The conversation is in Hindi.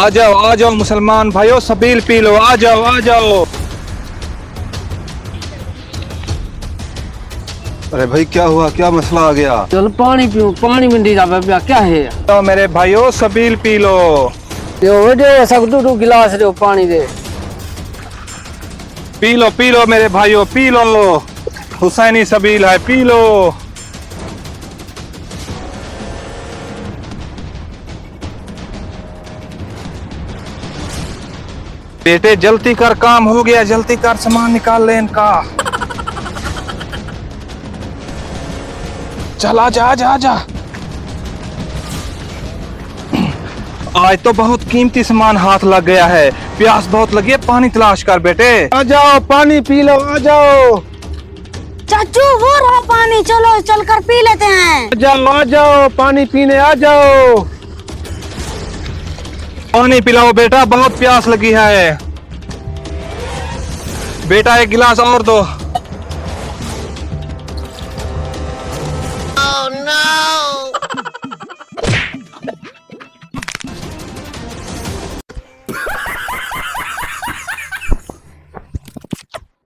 आ जाओ मुसलमान भाइयों, सबील पी लो, आ जाओ आ जाओ। अरे भाई क्या हुआ, क्या मसला आ गया? चल पानी पियो, पानी में दी जावे क्या है? तो मेरे भाइयों सबील पी लो। दे सकदू तू गिलास दे पानी दे। पी लो मेरे भाइयों, पी लो। हुसैनी सबील है, पी लो। बेटे जल्दी कर, काम हो गया, जल्दी कर, सामान निकाल ले इनका। चल आजा आजा आजा। आज तो बहुत कीमती सामान हाथ लग गया है, प्यास बहुत लगी है, पानी तलाश कर बेटे। आ जाओ पानी पी लो, आ जाओ। चाचू वो रहा पानी, चलो चलकर पी लेते हैं। आ जाओ पानी पीने आ जाओ। पानी पिलाओ बेटा, बहुत प्यास लगी है। बेटा एक गिलास और दो। Oh no!